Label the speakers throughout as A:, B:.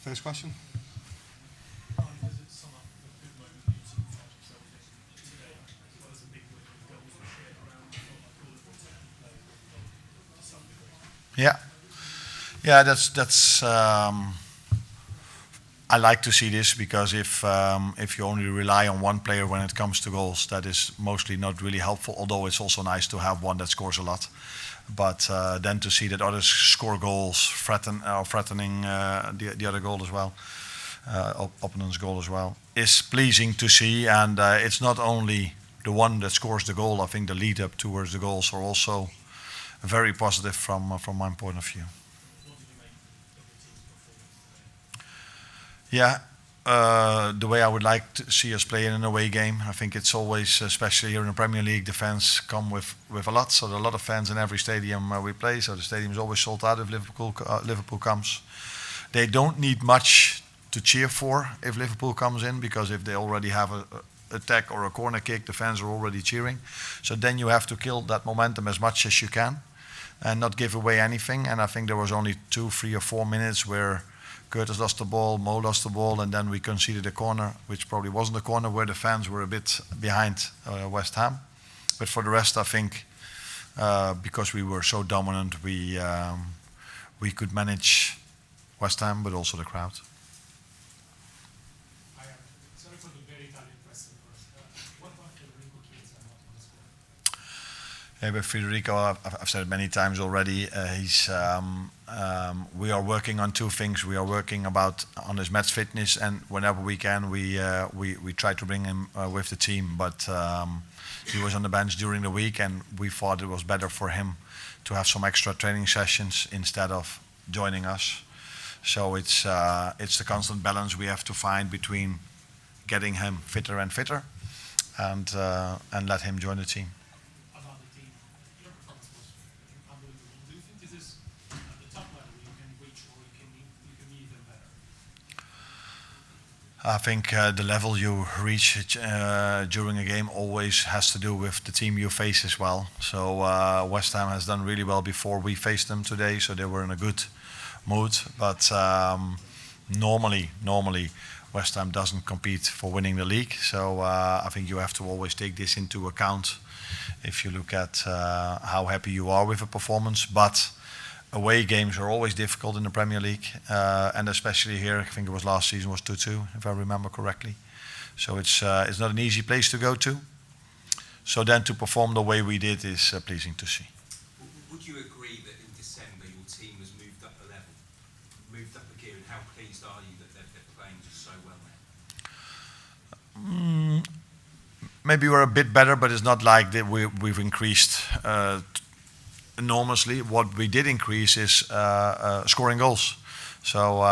A: First question. Yeah, yeah. That's. I like to see this because if you only rely on one player when it comes to goals, that is mostly not really helpful. Although it's also nice to have one that scores a lot. But then to see that others score goals, threatening the other goal as well, opponent's goal as well, is pleasing to see. And it's not only the one that scores the goal. I think the lead up towards the goals are also very positive from my point of view. Yeah, the way I would like to see us play in an away game. I think it's always, especially here in the Premier League, the fans come with a lot. So there are a lot of fans in every stadium we play. So the stadium is always sold out if Liverpool comes. They don't need much to cheer for if Liverpool comes in, because if they already have a attack or a corner kick, the fans are already cheering. So then you have to kill that momentum as much as you can and not give away anything. And I think there was only 2, 3 or 4 minutes where Curtis lost the ball, Mo lost the ball, and then we conceded a corner, which probably wasn't a corner, where the fans were a bit behind West Ham. But for the rest, I think because we were so dominant, we could manage West Ham, but also the crowd.
B: Sorry for the very Italian question first. What about Federico Chiesa not on the squad?
A: Yeah, but Federico, I've said it many times already. We are working on two things. We are working on his match fitness, and whenever we can, we try to bring him with the team. But he was on the bench during the week, and we thought it was better for him to have some extra training sessions instead of joining us. So it's the constant balance we have to find between getting him fitter and fitter, and let him join the team.
B: About the team, your performance was unbelievable. Do you think this is the top level you can reach, or you can be even better?
A: I think the level you reach during a game always has to do with the team you face as well. So West Ham has done really well before we faced them today, so they were in a good mood. But normally West Ham doesn't compete for winning the league. So I think you have to always take this into account if you look at how happy you are with a performance. But away games are always difficult in the Premier League, and especially here. I think it was last season was 2-2, if I remember correctly. So it's not an easy place to go to. So then to perform the way we did is pleasing to see.
C: Would you agree that in December your team has moved up a level, moved up a gear, and how pleased are you that they're playing just so well now?
A: Maybe we're a bit better, but it's not like that we've increased enormously. What we did increase is scoring goals. So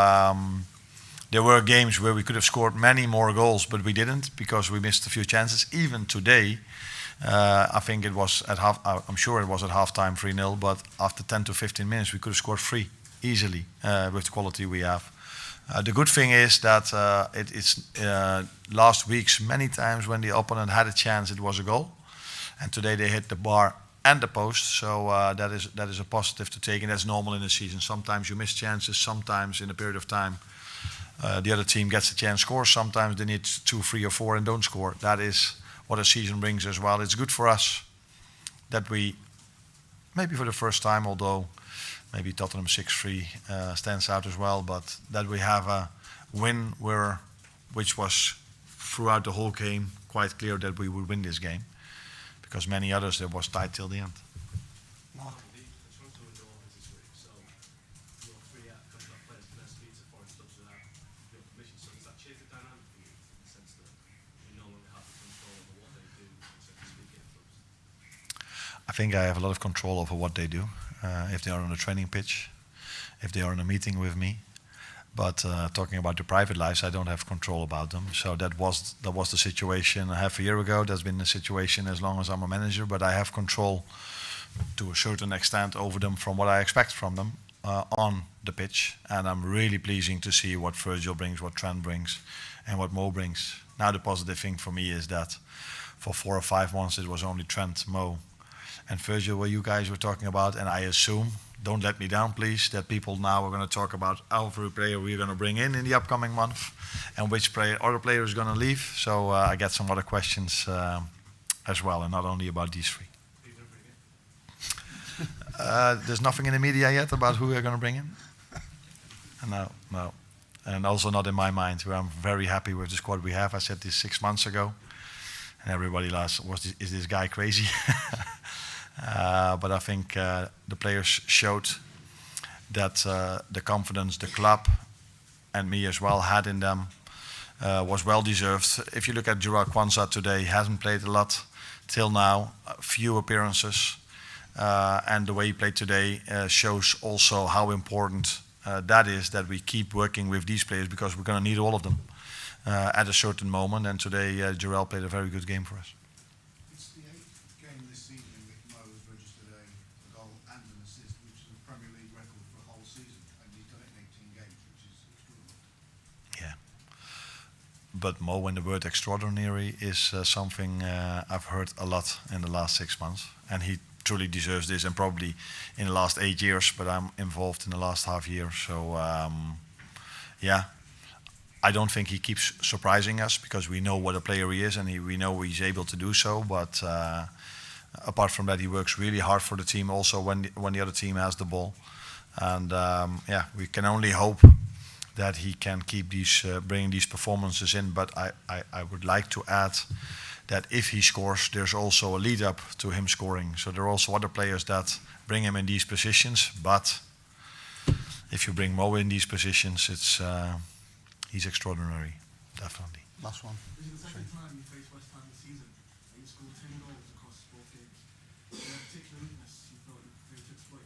A: there were games where we could have scored many more goals, but we didn't because we missed a few chances. Even today, I think it was at I'm sure it was at halftime 3-0, but after 10 to 15 minutes, we could have scored 3 easily with the quality we have. The good thing is that it's last week's many times when the opponent had a chance, it was a goal, and today they hit the bar and the post. So that is a positive to take, and that's normal in the season. Sometimes you miss chances. Sometimes in a period of time, the other team gets a chance, scores. Sometimes they need 2, 3, or 4 and don't score. That is what a season brings as well. It's good for us that we, maybe for the first time, although maybe Tottenham 6-3 stands out as well, but that we have a win which was throughout the whole game quite clear that we would win this game, because many others it was tight till the end. I think I have a lot of control over what they do. If they are on a training pitch, if they are in a meeting with me. But talking about their private lives, I don't have control about them. So that was the situation half a year ago. That's been the situation as long as I'm a manager. But I have control to a certain extent over them from what I expect from them on the pitch. And I'm really pleasing to see what Virgil brings, what Trent brings, and what Mo brings. Now the positive thing for me is that for 4 or 5 months it was only Trent, Mo, and Virgil, what you guys were talking about, and I assume, don't let me down, please, that people now are going to talk about every player we're going to bring in the upcoming month, and which other player is going to leave. So I get some other questions as well, and not only about these three. There's nothing in the media yet about who we're going to bring in. No. And also not in my mind, where I'm very happy with the squad we have. I said this 6 months ago, and everybody is this guy crazy? But I think the players showed that the confidence the club and me as well had in them was well deserved. If you look at Gerard Kwanzaa today, he hasn't played a lot till now, few appearances, and the way he played today shows also how important that is, that we keep working with these players, because we're going to need all of them at a certain moment. And today, Jarell played a very good game for us.
D: It's the 8th game this season in which Mo has registered a goal and an assist, which is a Premier League record for a whole season, and he's done it in 18 games, which is extraordinary.
A: Yeah. But Mo, and the word extraordinary is something I've heard a lot in the last 6 months, and he truly deserves this, and probably in the last 8 years, but I'm involved in the last half year. So yeah, I don't think he keeps surprising us, because we know what a player he is, and we know he's able to do so. But apart from that, he works really hard for the team also when the other team has the ball. And yeah, we can only hope that he can keep bringing these performances in. But I would like to add that if he scores, there's also a lead up to him scoring. So there are also other players that bring him in these positions. But if you bring Mo in these positions, he's extraordinary, definitely.
D: Last one.
B: This is the second time you faced West Ham this season, and you scored 10 goals across both games. Is there a particular weakness you thought you failed to exploit?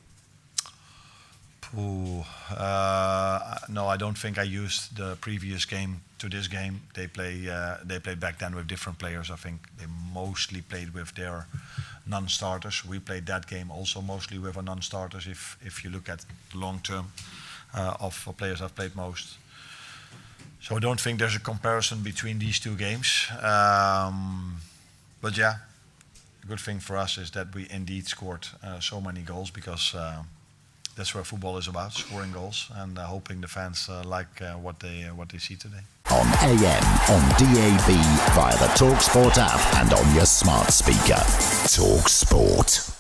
A: No, I don't think I used the previous game to this game. They played back then with different players. I think they mostly played with their non-starters. We played that game also mostly with our non-starters. If you look at the long term of players I've played most. So I don't think there's a comparison between these two games. But yeah, the good thing for us is that we indeed scored so many goals, because that's what football is about, scoring goals, and hoping the fans like what they see today.
E: On AM, on DAB, via the talkSPORT app, and on your smart speaker. talkSPORT.